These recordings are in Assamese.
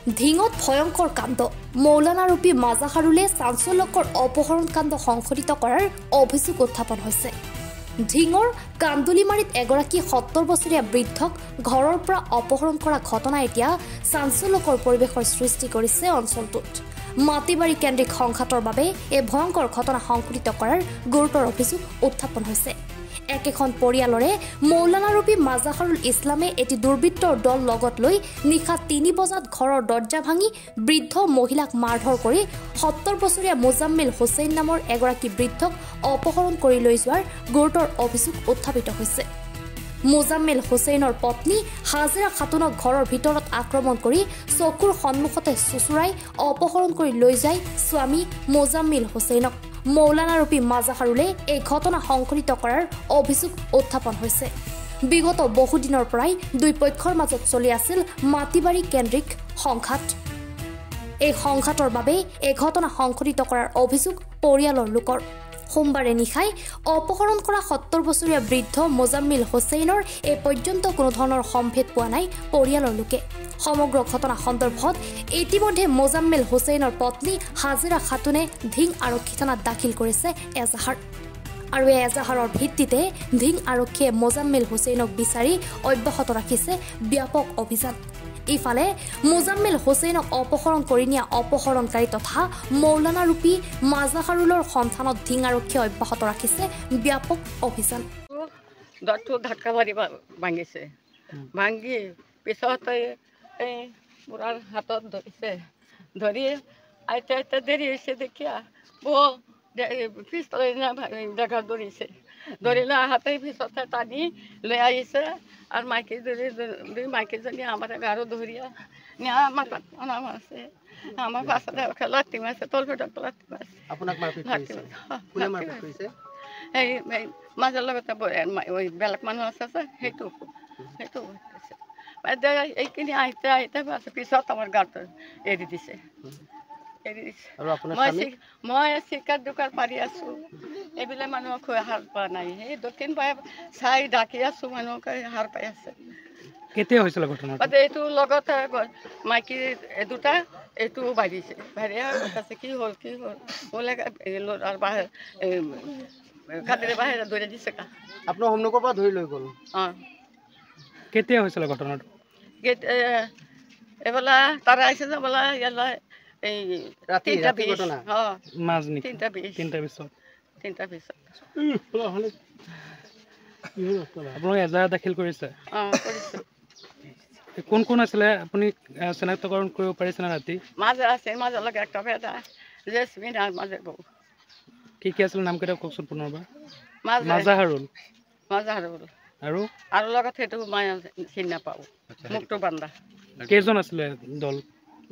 ধিঙত ভয়ঙ্কৰ কাণ্ড মৌলানা ৰূপী মাজাহাৰুলে চাঞ্চল্যকৰ অপহৰণ কাণ্ড সংঘটিত কৰাৰ অভিযোগ উত্থাপন হৈছে। ধিঙৰ কান্দুলিমাৰীত এগৰাকী ৭০ বছৰীয়া বৃদ্ধক ঘৰৰ পৰা অপহৰণ কৰা ঘটনা এতিয়া চাঞ্চল্যকৰ পৰিৱেশৰ সৃষ্টি কৰিছে অঞ্চলটোত। মাটিবাৰী কেন্দ্ৰিক সংঘাতৰ বাবে এই ভয়ংকৰ ঘটনা সংঘটিত কৰাৰ গুৰুতৰ অভিযোগ উত্থাপন হৈছে। একেখন পৰিয়ালৰে মৌলানা ৰূপী মাজাহাৰুল ইছলামে এটি দুৰ্বৃত্তৰ দল লগত লৈ নিশা ৩ বজাত ঘৰৰ দৰ্জা ভাঙি বৃদ্ধ মহিলাক মাৰধৰ কৰি ৭০ বছৰীয়া মোজাম্মিল হুছেইন নামৰ এগৰাকী বৃদ্ধক অপহৰণ কৰি লৈ যোৱাৰ গুৰুতৰ অভিযোগ উত্থাপিত হৈছে। মোজাম্মিল হুছেইনৰ পত্নী হাজিৰা খাতুনক ঘৰৰ ভিতৰত আক্ৰমণ কৰি চকুৰ সন্মুখতে চুচুৰাই অপহৰণ কৰি লৈ যায় স্বামী মোজাম্মিল হুছেইনক। মৌলানা ৰূপী মাজাহাৰুলে এই ঘটনা সংঘটিত কৰাৰ অভিযোগ উত্থাপন হৈছে। বিগত বহুদিনৰ পৰাই দুই পক্ষৰ মাজত চলি আছিল মাটিবাৰী কেন্দ্ৰিক সংঘাত। এই সংঘাতৰ বাবে এই ঘটনা সংঘটিত কৰাৰ অভিযোগ পৰিয়ালৰ লোকৰ। সোমবাৰে নিশাই অপহৰণ কৰা ৭০ বছৰীয়া বৃদ্ধ মোজাম্মিল হুছেইনৰ এই পৰ্যন্ত কোনো ধৰণৰ সম্ভেদ পোৱা নাই পৰিয়ালৰ লোকে। সমগ্ৰ ঘটনা সন্দৰ্ভত ইতিমধ্যে মোজাম্মিল হুছেইনৰ পত্নী হাজিৰা খাতুনে ধিং আৰক্ষী থানাত দাখিল কৰিছে এজাহাৰ। আৰু এই এজাহাৰৰ ভিত্তিতে ধিং আৰক্ষীয়ে মোজাম্মিল হুছেইনক বিচাৰি অব্যাহত ৰাখিছে ব্যাপক অভিযান। ইফালে মোজাম্মিল হুছেইনক অপহৰণ কৰি নিয়া অপহৰণকাৰী তথা মৌলানা ৰূপী মাজাহাৰুলৰ সন্ধানত ধিং আৰক্ষীয়ে অব্যাহত ৰাখিছে ব্যাপক অভিযান। দৰটো ধাক্কা মাৰি ভাঙিছে, ভাঙি পিছতে এই বুঢ়াৰ হাতত ধৰিছে, ধৰি আইতা আইতা দেৰি হৈছে দেখিয়া বল পিছতে জেগা ধৰিছে, ধৰিলে হাতে পিছতে টানি লৈ আহিছে। আর মাইকে দুই মাইকেজনী আমার গারো ধরিয়া নিয়ে আমার নাম আছে, আমার পাশে লাঠি মারছে, তলপেটত লাঠি মারছে। এই মাঝের লগতে ওই বেলেগ মানুষ আছে সেইটো সেইটো এইখিনি আইতে আইতে পিছত আমার গাটো এৰি দিছে। মই চিকাৰ দুকাৰ পাৰি আছো, এইবিলাক মানুহক হাৰ পোৱা নাই। সেই দক্ষিণ পাই চাই ডাকি আছো, মানুহক হাৰ পাই আছে। কেতিয়া হৈছিল ঘটনা? এইটো লগতে মাইকী দুটা এইটো বাঢ়িছে, বাঢ়িয়া আছে কি হ'ল কি হ'ল বোলে আৰু বাহিৰ খাতিৰে বাহিৰে ধৰি দিছে কা আপোনাৰ সন্মুখৰ পৰা ধৰি লৈ গ'ল। কেতিয়া হৈছিল ঘটনাটো? এইবেলা তাৰা আইছে যে বোলা ইয়ালা এই ৰাতি ঘটনা মাজ নি 3টা 20 আপোনালোকে এজাহাৰ দাখিল কৰিছে? কৰিছো। কোন কোন আছিলে আপুনি চিনাক্তকৰণ কৰিব পাৰিছে না? ৰাতি মাজে আছে, মাজে লগে একটা বেটা জেসমিন আৰ মাজে বউ। কি কি আছিল নাম কেইটা কওকচোন পুনৰবাৰ। মাজাহাৰুল আৰু আৰু লগত সেইটো মই চিনি নাপাওঁ, মুক্ত বান্দা। কেইজন আছিলে দল?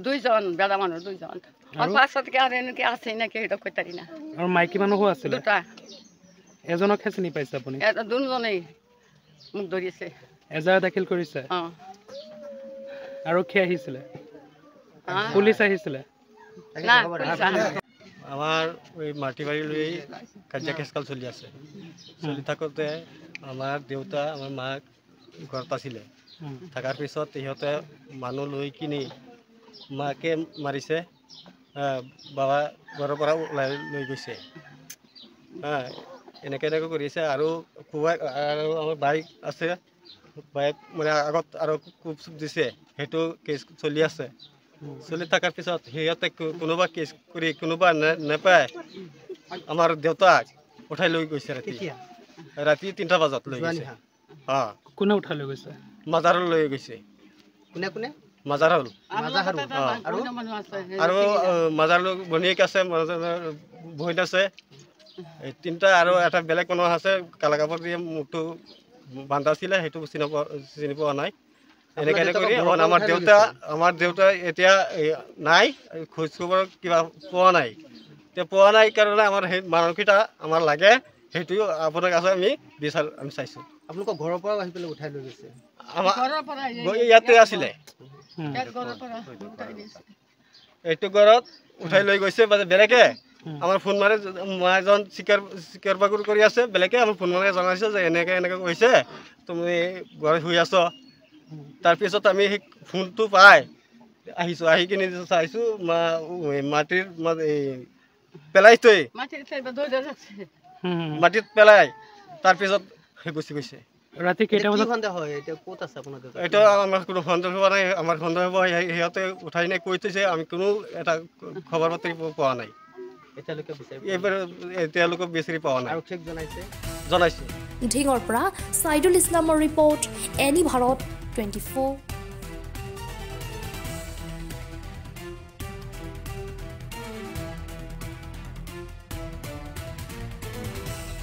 2জন বেড়া মানুহ 2জন। আর পাঁচতকে আর এনেকে আছে নাকি সেইটো কইতারি না। আৰু মাইকী মানুহো আছিলে? 2টা। এজনকহে চিনি পাইছে আপুনি? দুজনেই মোক ধৰিছে। এজাহাৰ দাখিল কৰিছে? আৰক্ষী আহিছিলে? পুলিচ আহিছিলে? না পুলিচ আহা নাই। আমার ওই মাটিবাড়ি কাজিয়া কেসকাল চলি আছে, চলি থাকোতে আমার দেউতা আমার মা ঘৰত আছিলে। থাকাৰ পিছত ইহঁতে মানুহ লৈ কিনি মাকে মাৰিছে, বাবা ঘৰৰ পৰা ওলাই লৈ গৈছে। এনেকৈ এনেকৈ কৰিছে। আৰু খুৱাই আৰু আমাৰ বাইক আছে, বাইক মানে আগত আৰু কোব চুপ দিছে, সেইটো কেছ চলি আছে। চলি থকাৰ পিছত সিহঁতে কোনোবা কেছ কৰি কোনোবা নেপায় আমাৰ দেউতাক উঠাই লৈ গৈছে ৰাতি 3টা বজাত লৈ গৈছে। কোনে উঠাই লৈ গৈছে? মাজাৰুল লৈ গৈছে। কোনে কোনে? মাজাৰুল আৰু মাজাৰুল ভনীয়েক আছে, বহিন আছে, 3টা আৰু এটা বেলেগ মানুহ আছে কালা কাপোৰ দিয়ে মুখটো বান্ধা আছিলে, সেইটো চিনি পোৱা নাই। এনেকৈ কৰি আমাৰ দেউতা এতিয়া নাই, খোজ খবৰ কিবা পোৱা নাই। এতিয়া পোৱা নাই কাৰণে আমাৰ সেই মানুহকেইটা আমাৰ লাগে, সেইটো আপোনাৰ কাছে আমি চাইছোঁ। আপোনালোকৰ ঘৰৰ পৰা আহি পেলাই উঠাই লৈ গৈছে? ইয়াতে আছিলে, এইটো ঘৰত উঠাই লৈ গৈছে। বেলেগে আমাৰ ফোন মাৰে, মই এজন চিকাৰ বাগুৰ কৰি আছে, বেলেগে আমাৰ ফোন মাৰে জনাইছে যে এনেকৈ এনেকৈ কৈছে তুমি ঘৰত শুই আছ। তাৰপিছত আমি সেই ফোনটো পাই আহিছোঁ আহি কিনে চাইছোঁ মাটিৰ পেলাই থৈ মাটিৰ চাইবা ধৰি আছে মাটিত পেলাই তাৰপিছত গুচি গৈছে ৰাতি কেইটা কি বজাত সন্দেহ হয় এতিয়া ক'ত আছে আপোনাৰ দেউতা এইটো আমাৰ কোনো সন্দেহ হোৱা নাই আমাৰ সন্দেহ হ'ব সিহঁতে উঠাই নাই কৈ থৈছে আমি কোনো এটা খবৰ বাতৰি পোৱা নাই এতিয়ালৈকে বিচাৰি এইবাৰ এতিয়ালৈকে বিচাৰি পোৱা নাই আৰক্ষীক জনাইছোঁ ঢিঙৰ পৰা ছাইদুল ইছলামৰ ৰিপৰ্ট এনি ভাৰত 24